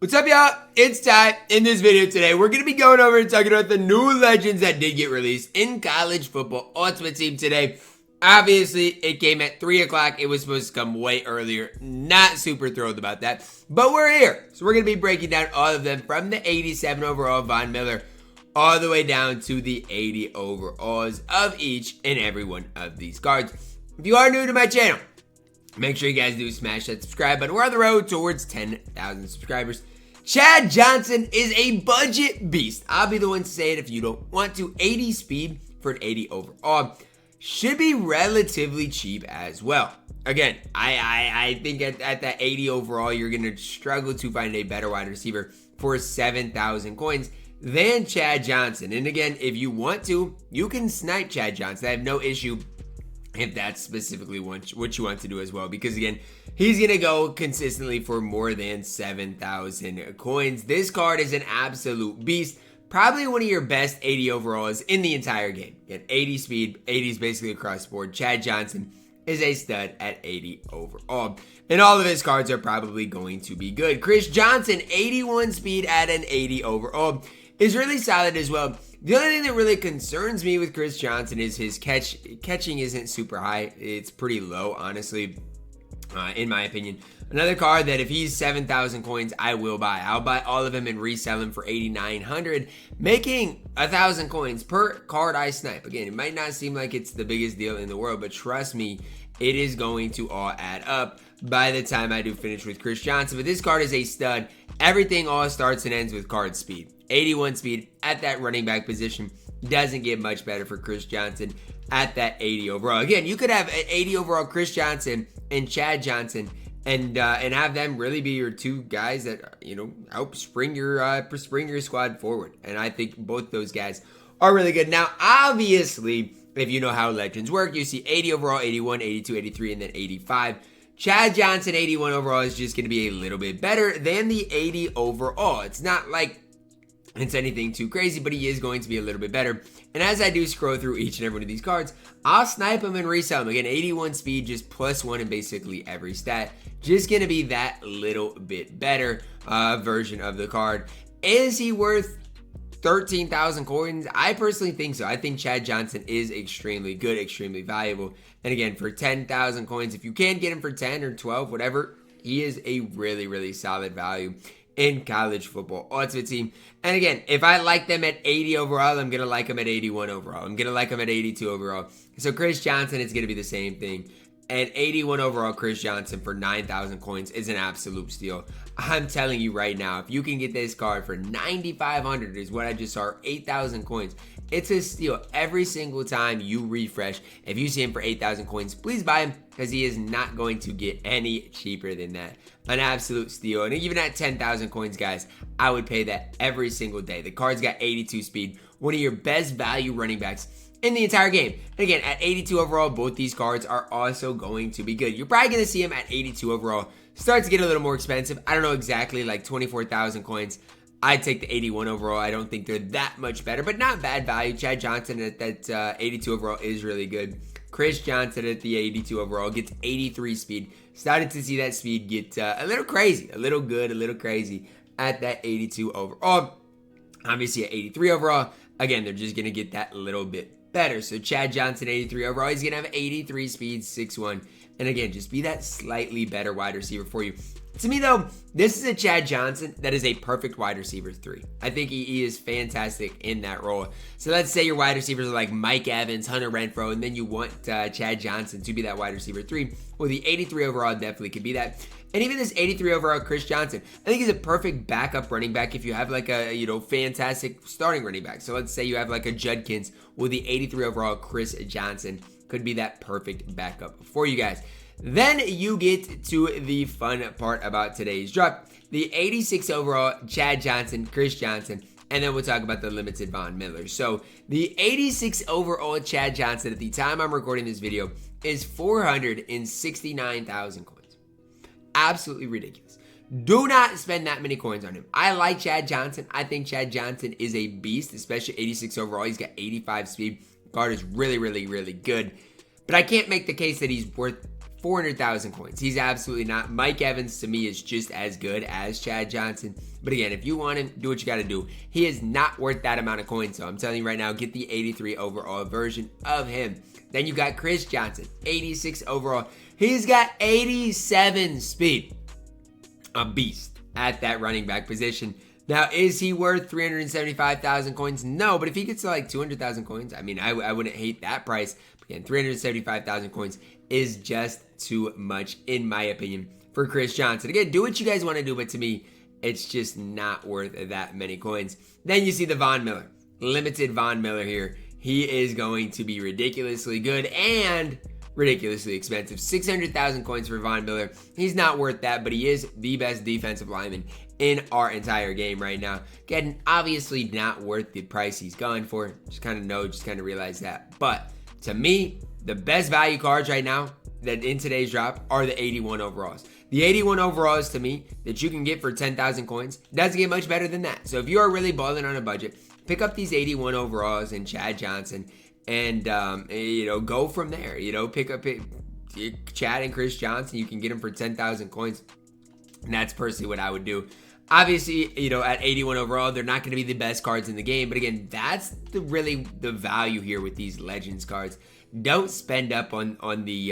What's up, y'all? It's Ty. In this video today, we're going to be going over and talking about the new legends that did get released in college football Ultimate Team today. Obviously, it came at 3 o'clock. It was supposed to come way earlier. Not super thrilled about that, but we're here. So we're going to be breaking down all of them from the 87 overall Von Miller all the way down to the 80 overalls of each and every one of these cards. If you are new to my channel, make sure you guys do smash that subscribe button. We're on the road towards 10,000 subscribers. Chad Johnson is a budget beast. I'll be the one to say it if you don't want to. 80 speed for an 80 overall. Should be relatively cheap as well. Again, I think at that 80 overall, you're going to struggle to find a better wide receiver for 7,000 coins than Chad Johnson. And again, if you want to, you can snipe Chad Johnson. I have no issue if that's specifically what you want to do as well, because again, he's going to go consistently for more than 7,000 coins. This card is an absolute beast. Probably one of your best 80 overalls in the entire game. At 80 speed, 80s basically across the board. Chad Johnson is a stud at 80 overall. And all of his cards are probably going to be good. Chris Johnson, 81 speed at an 80 overall, is really solid as well. The only thing that really concerns me with Chris Johnson is his catching isn't super high. It's pretty low, honestly, in my opinion. Another card that if he's 7,000 coins, I will buy. I'll buy all of them and resell them for 8,900, making 1,000 coins per card I snipe. Again, it might not seem like it's the biggest deal in the world, but trust me, it is going to all add up by the time I do finish with Chris Johnson. But this card is a stud. Everything all starts and ends with card speed. 81 speed at that running back position. Doesn't get much better for Chris Johnson at that 80 overall. Again, you could have an 80 overall Chris Johnson and Chad Johnson and have them really be your two guys that, you know, help spring your squad forward. And I think both those guys are really good. Now, obviously, if you know how legends work, you see 80 overall, 81, 82, 83, and then 85. Chad Johnson, 81 overall, is just going to be a little bit better than the 80 overall. It's not like it's anything too crazy, but he is going to be a little bit better. And as I do scroll through each and every one of these cards, I'll snipe them and resell them. Again, 81 speed, just +1 in basically every stat. Just going to be that little bit better version of the card. Is he worth 13,000 coins? I personally think so. I think Chad Johnson is extremely good, extremely valuable. And again, for 10,000 coins, if you can get him for 10 or 12, whatever, he is a really, really solid value in college football Ultimate Team. And again, if I like them at 80 overall, I'm going to like them at 81 overall. I'm going to like them at 82 overall. So Chris Johnson is going to be the same thing. At 81 overall, Chris Johnson for 9,000 coins is an absolute steal. I'm telling you right now, if you can get this card for 9,500 is what I just saw, 8,000 coins. It's a steal every single time you refresh. If you see him for 8,000 coins, please buy him because he is not going to get any cheaper than that. An absolute steal. And even at 10,000 coins, guys, I would pay that every single day. The card's got 82 speed, one of your best value running backs in the entire game. And again, at 82 overall, both these cards are also going to be good. You're probably going to see him at 82 overall. Start to get a little more expensive. I don't know exactly, like 24,000 coins. I'd take the 81 overall. I don't think they're that much better, but not bad value. Chad Johnson at that 82 overall is really good. Chris Johnson at the 82 overall gets 83 speed. Started to see that speed get a little crazy, a little good, a little crazy at that 82 overall. Obviously at 83 overall, again, they're just going to get that little bit better. So Chad Johnson, 83 overall, he's going to have 83 speed, 6'1". And again, just be that slightly better wide receiver for you. To me, though, this is a Chad Johnson that is a perfect wide receiver 3. I think he is fantastic in that role. So let's say your wide receivers are like Mike Evans, Hunter Renfrow, and then you want Chad Johnson to be that wide receiver 3. Well, the 83 overall definitely could be that. And even this 83 overall Chris Johnson, I think he's a perfect backup running back if you have like a, fantastic starting running back. So let's say you have like a Judkins. Well, the 83 overall Chris Johnson could be that perfect backup for you guys. Then you get to the fun part about today's drop. The 86 overall Chad Johnson, Chris Johnson, and then we'll talk about the limited Von Miller. So the 86 overall Chad Johnson at the time I'm recording this video is 469,000 coins. Absolutely ridiculous. Do not spend that many coins on him. I like Chad Johnson. I think Chad Johnson is a beast, especially 86 overall. He's got 85 speed. Card is really, really, really good. But I can't make the case that he's worth 400,000 coins. He's absolutely not. Mike Evans, to me, is just as good as Chad Johnson. But again, if you want him, do what you got to do. He is not worth that amount of coins. So I'm telling you right now, get the 83 overall version of him. Then you got Chris Johnson, 86 overall. He's got 87 speed. A beast at that running back position. Now, is he worth 375,000 coins? No, but if he gets to like 200,000 coins, I mean, I wouldn't hate that price. But again, 375,000 coins is just too much, in my opinion, for Chris Johnson. Again, do what you guys want to do, but to me, it's just not worth that many coins. Then you see the Von Miller. Limited Von Miller here. He is going to be ridiculously good and ridiculously expensive. 600,000 coins for Von Miller. He's not worth that, but he is the best defensive lineman in our entire game right now. Again, obviously not worth the price he's going for. Just kind of realize that. But to me, the best value cards right now that in today's drop are the 81 overalls. The 81 overalls, to me, that you can get for 10,000 coins doesn't get much better than that. So if you are really balling on a budget, pick up these 81 overalls and Chad Johnson and, go from there. Pick up Chad and Chris Johnson. You can get them for 10,000 coins. And that's personally what I would do. Obviously, at 81 overall, they're not going to be the best cards in the game. But again, that's really the value here with these Legends cards. Don't spend up on the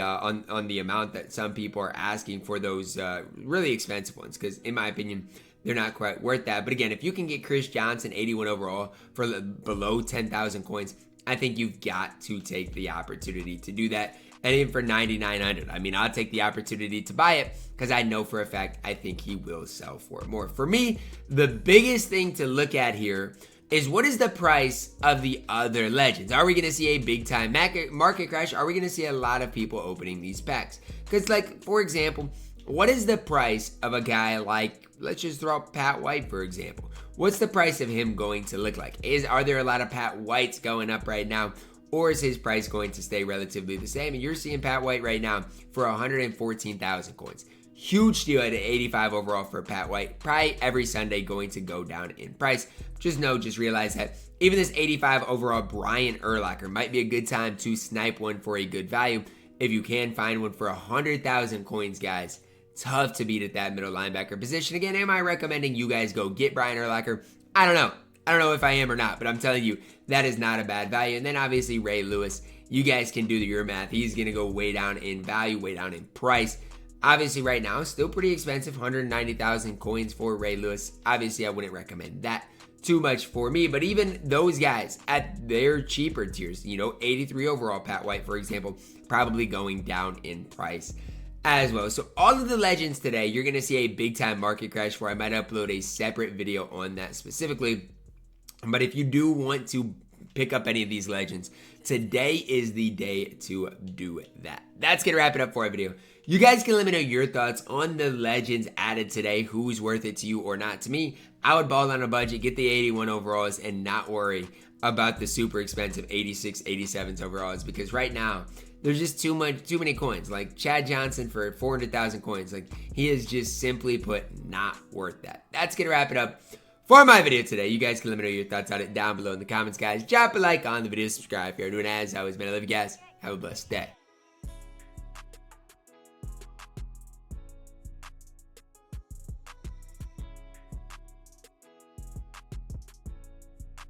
amount that some people are asking for those really expensive ones. Because in my opinion, they're not quite worth that. But again, if you can get Chris Johnson 81 overall for below 10,000 coins, I think you've got to take the opportunity to do that. And even for 9,900, I mean, I'll take the opportunity to buy it because I know for a fact I think he will sell for more. For me, the biggest thing to look at here is what is the price of the other Legends? Are we going to see a big time market crash? Are we going to see a lot of people opening these packs? Because, like, for example, what is the price of a guy like, let's just throw out Pat White, for example. What's the price of him going to look like? Are there a lot of Pat Whites going up right now? Or is his price going to stay relatively the same? And you're seeing Pat White right now for 114,000 coins. Huge deal at an 85 overall for Pat White. Probably every Sunday going to go down in price. Just realize that even this 85 overall Brian Urlacher might be a good time to snipe one for a good value. If you can find one for 100,000 coins, guys. Tough to beat at that middle linebacker position. Again, am I recommending you guys go get Brian Urlacher? I don't know. I don't know if I am or not, but I'm telling you, that is not a bad value. And then obviously Ray Lewis, you guys can do your math. He's going to go way down in value, way down in price. Obviously right now, still pretty expensive, 190,000 coins for Ray Lewis. Obviously I wouldn't recommend that too much for me, but even those guys at their cheaper tiers, 83 overall Pat White, for example, probably going down in price as well. So all of the Legends today, you're going to see a big time market crash where I might upload a separate video on that specifically. But if you do want to pick up any of these Legends, today is the day to do that. That's going to wrap it up for our video. You guys can let me know your thoughts on the Legends added today. Who's worth it to you or not? To me, I would ball on a budget, get the 81 overalls, and not worry about the super expensive 86, 87s overalls. Because right now, there's just too many coins. Like Chad Johnson for 400,000 coins. Like, he is just simply put not worth that. That's going to wrap it up for my video today. You guys can let me know your thoughts on it down below in the comments, guys. Drop a like on the video, subscribe if you're doing as always, man. I love you guys. Have a blessed day.